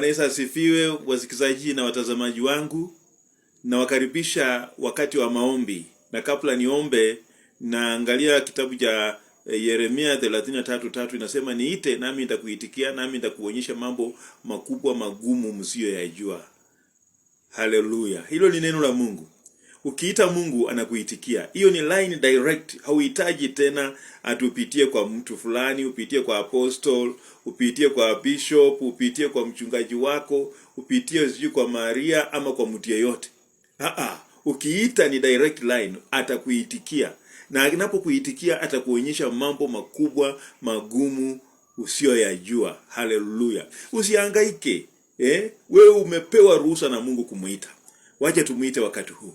Yesu asifiwe, wasikilizaji na watazamaji wangu. Nawakaribisha wakati wa maombi. Na kabla niombe, naangalia kitabu cha Yeremia 33:3 inasema, niite nami nitakuitikia, nami nitakuonyesha mambo makubwa magumu msiyoyajua. Haleluya. Hilo ni neno la Mungu. Ukiita Mungu anakuitikia. Hiyo ni line direct. Hauhitaji tena atupitie kwa mtu fulani, upitie kwa apostle, upitie kwa bishop, upitie kwa mchungaji wako, upitie sijui kwa Maria ama kwa mtu yeyote. Ukiita ni direct line, atakuitikia. Na anapokuitikia atakuonyesha mambo makubwa magumu usiyoyajua. Haleluya. Usihangaike. Wewe umepewa ruhusa na Mungu kumuita. Wacha tumuite wakati huu.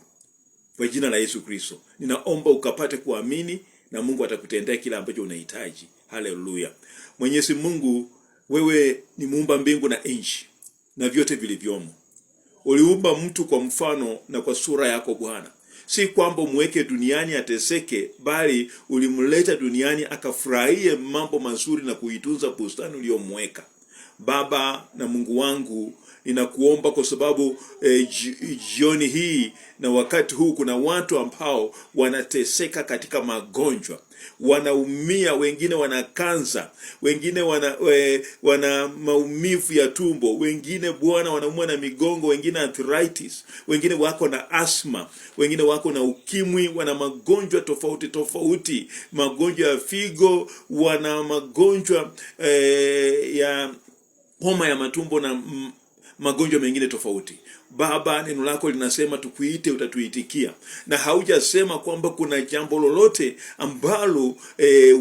Kwa jina la Yesu Kristo, ninaomba ukapate kuamini na Mungu atakutendea kila ambacho unahitaji. Haleluya. Mwenyezi Mungu, wewe ni muumba mbingu na nchi na vyote vilivyomo. Uliumba mtu kwa mfano na kwa sura yako Bwana. Si kwamba umweke duniani ateseke, bali ulimleta duniani akafurahie mambo mazuri na kuitunza bustani uliyomweka. Baba na Mungu wangu, ninakuomba kwa sababu jioni hii na wakati huu kuna watu ambao wanateseka katika magonjwa, wanaumia, wengine wana kansa, wengine wana maumivu ya tumbo, wengine Bwana wanaumwa na migongo, wengine arthritis, wengine wako na asthma, wengine wako na ukimwi, wana magonjwa tofauti tofauti, magonjwa ya figo, wana magonjwa ya homa ya matumbo na magonjwa mengine tofauti. Baba, neno lako linasema tukuite utatuitikia. Na haujasema kwamba kuna jambo lolote ambalo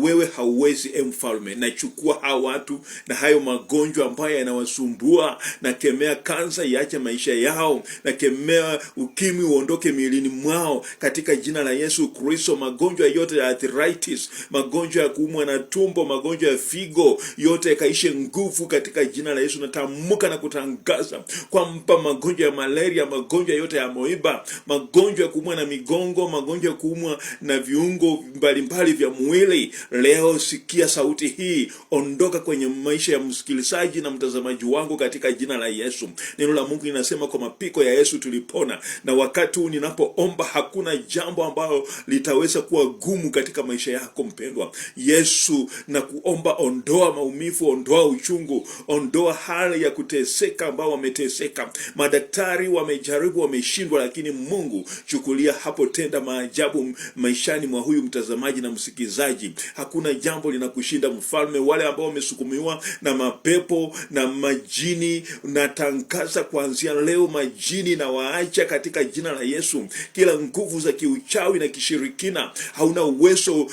wewe hauwezi, mfalme. Na chukua hao watu na hayo magonjwa ambayo yanawasumbua, na kemea kansa iache maisha yao, na kemea ukimwi uondoke miilini mwao katika jina la Yesu Kristo. Magonjwa yote ya arthritis, magonjwa ya kuumwa na tumbo, magonjwa ya figo yote yakaishe nguvu katika jina la Yesu. Natamka na kutangaza kwamba magonjwa ya malaria, magonjwa yote ya moiba, magonjwa ya kuumwa na migongo, magonjwa ya kuumwa na viungo mbalimbali vya mwili, leo sikia sauti hii, ondoka kwenye maisha ya msikilizaji na mtazamaji wangu katika jina la Yesu. Neno la Mungu linasema kwa mapiko ya Yesu tulipona. Na wakati huu ninapoomba, hakuna jambo ambalo litaweza kuwa gumu katika maisha yako mpendwa. Yesu, na kuomba ondoa maumivu, ondoa uchungu, ondoa hali ya kuteseka ambao wameteseka. Madaktari wamejaribu, wameshindwa, lakini Mungu chukulia hapo, tenda maajabu maishani mwa huyu mtazamaji na msikizaji. Hakuna jambo linakushinda mfalme. Wale ambao wamesukumiwa na mapepo na majini, natangaza kuanzia leo majini na waacha katika jina la Yesu. Kila nguvu za kiuchawi na kishirikina hauna uwezo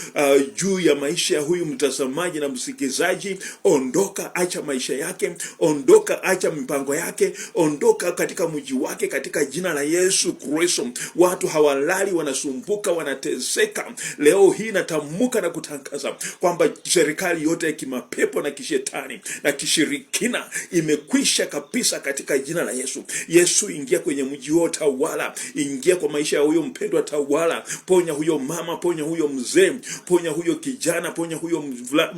juu ya maisha ya huyu mtazamaji na msikizaji. Ondoka, acha maisha yake, ondoka, acha mipango yake, ondoka katika mji wake katika jina la Yesu Kristo. Watu hawalali, wanasumbuka, wanateseka. Leo hii natamka na kutangaza kwamba serikali yote ya kimapepo na kishetani na kishirikina imekwisha kabisa katika jina la Yesu. Yesu, ingia kwenye mji wote, tawala, ingia kwa maisha ya huyo mpendwa, tawala, ponya huyo mama, ponya huyo mzee, ponya huyo kijana, ponya huyo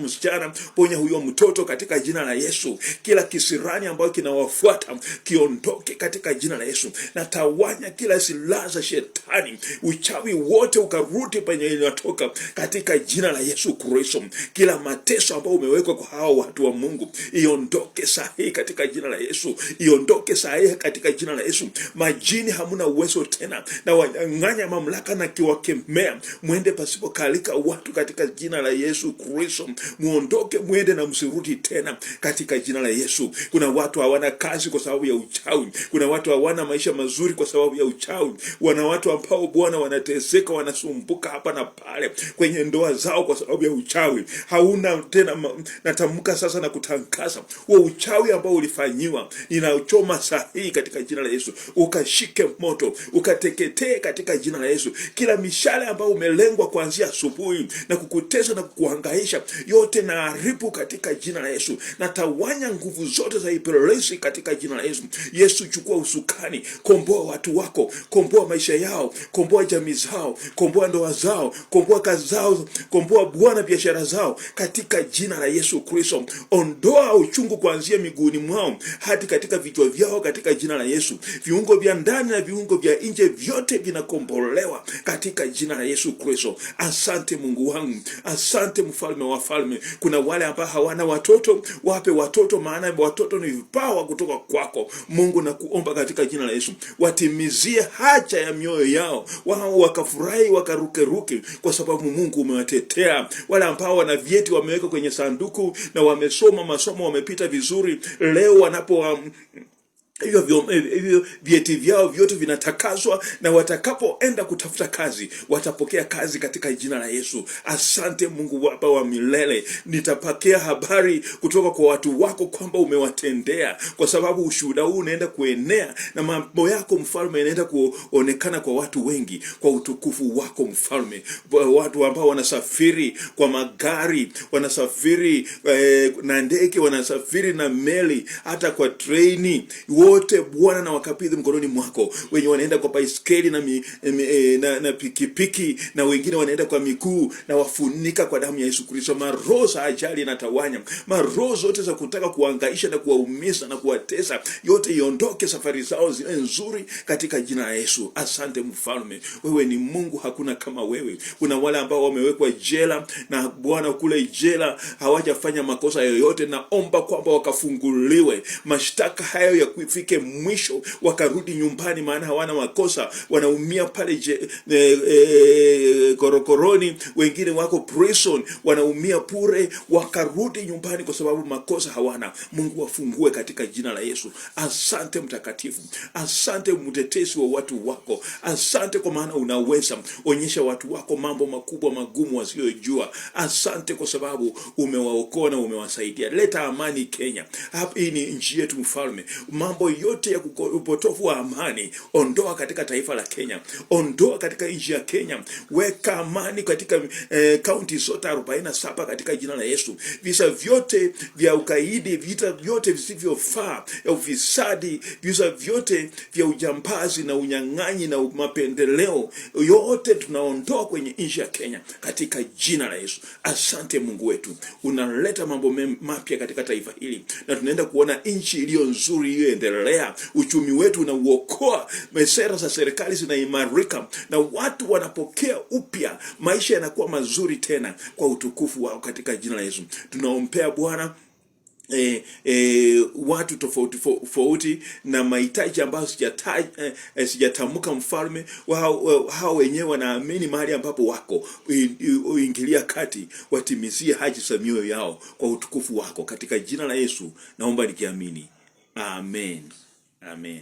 msichana, ponya huyo mtoto katika jina la Yesu. Kila kisirani ambayo kinawafuata kiondoke katika jina la Yesu. Na tawanya kila silaha za shetani, uchawi wote ukarudi penye inatoka katika jina la Yesu Kristo. Kila mateso ambayo umewekwa kwa hao watu wa Mungu, iondoke sahihi katika jina la Yesu. Iondoke sahihi katika jina la Yesu. Majini hamuna uwezo tena, na wanyang'anya mamlaka na kiwakemea. Mwende pasipo kalika watu katika jina la Yesu Kristo. Muondoke, mwende na msirudi tena katika jina la Yesu. Kuna watu hawana kazi kwa sababu ya uchawi. Kuna watu hawana maisha mazuri kwa sababu ya uchawi. Wana watu ambao Bwana wanateseka, wanasumbuka hapa na pale kwenye ndoa zao kwa sababu ya uchawi. Hauna tena. Natamka sasa na kutangaza huo uchawi ambao ulifanyiwa, ninachoma sahihi katika jina la Yesu. Ukashike moto, ukateketee katika jina la Yesu. Kila mishale ambao umelengwa kuanzia asubuhi na kukutesa na kukuhangaisha, yote na haribu katika jina la Yesu. Natawanya nguvu zote za ibilisi katika katika jina la Yesu. Yesu, chukua usukani, komboa watu wako, komboa maisha yao, komboa jamii zao, komboa ndoa zao, komboa kazi zao, komboa Bwana biashara zao katika jina la Yesu Kristo. Ondoa uchungu kuanzia miguuni mwao hadi katika vichwa vyao katika jina la Yesu. Viungo vya ndani na viungo vya nje vyote vinakombolewa katika jina la Yesu Kristo. Asante Mungu wangu, asante mfalme wa falme. Kuna wale ambao hawana watoto, wape watoto, maana watoto ni vipawa kutoka kwako Mungu. Na kuomba katika jina la Yesu, watimizie haja ya mioyo yao, wao wakafurahi, wakarukeruke, kwa sababu Mungu umewatetea. Wale ambao wana vyeti wameweka kwenye sanduku na wamesoma masomo, wamepita vizuri, leo wanapo hivyo vyeti vyao vyote vinatakaswa, na watakapoenda kutafuta kazi watapokea kazi katika jina la Yesu. Asante Mungu Baba wa milele, nitapokea habari kutoka kwa watu wako kwamba umewatendea, kwa sababu ushuhuda huu unaenda kuenea na mambo yako mfalme yanaenda kuonekana kwa watu wengi kwa utukufu wako mfalme. Watu ambao wanasafiri kwa magari, wanasafiri na ndege, wanasafiri na meli, hata kwa treni, wote Bwana na wakabidhi mkononi mwako. Wenye wanaenda kwa baiskeli na pikipiki, na wengine wanaenda kwa miguu, na wafunika kwa damu ya Yesu Kristo. Maroho za ajali na tawanya, maroho zote za kutaka kuhangaisha na kuwaumiza na kuwatesa, yote iondoke, safari zao ziwe nzuri katika jina la Yesu. Asante mfalme, wewe ni Mungu, hakuna kama wewe. Kuna wale ambao wamewekwa jela, na Bwana kule jela hawajafanya makosa yoyote, naomba kwamba wakafunguliwe, mashtaka hayo ya kufike mwisho, wakarudi nyumbani, maana hawana makosa. Wanaumia pale korokoroni, wengine wako prison wanaumia pure, wakarudi nyumbani kwa sababu makosa hawana. Mungu wafungue katika jina la Yesu. Asante mtakatifu, asante mtetezi wa watu wako, asante kwa maana unaweza. Onyesha watu wako mambo makubwa magumu wasiyojua. Asante kwa sababu umewaokoa na umewasaidia. Leta amani Kenya. Hapa hii ni nchi yetu mfalme. Mambo yote ya upotofu wa amani ondoa katika taifa la Kenya, ondoa katika nchi ya Kenya. Weka amani katika kaunti zote 47 katika jina la Yesu. Visa vyote vya ukaidi, vita vyote visivyofaa ya ufisadi, visa vyote vya ujambazi na unyang'anyi na mapendeleo, yote tunaondoa kwenye nchi ya Kenya katika jina la Yesu. Asante Mungu wetu, unaleta mambo mapya katika taifa hili, na tunaenda kuona nchi iliyo nzuri, iliyoendelea. Uchumi wetu unauokoa, sera za serikali zinaimarika, na watu wanapokea upya, maisha yanakuwa mazuri tena kwa utukufu wao katika jina la Yesu. Tunaombea Bwana watu tofauti na mahitaji ambayo sijatamka mfalme. Hao wenyewe wanaamini mahali ambapo wako, uingilia kati, watimizie haja za mioyo yao kwa utukufu wako katika jina la Yesu. Naomba nikiamini. Amen. Amen.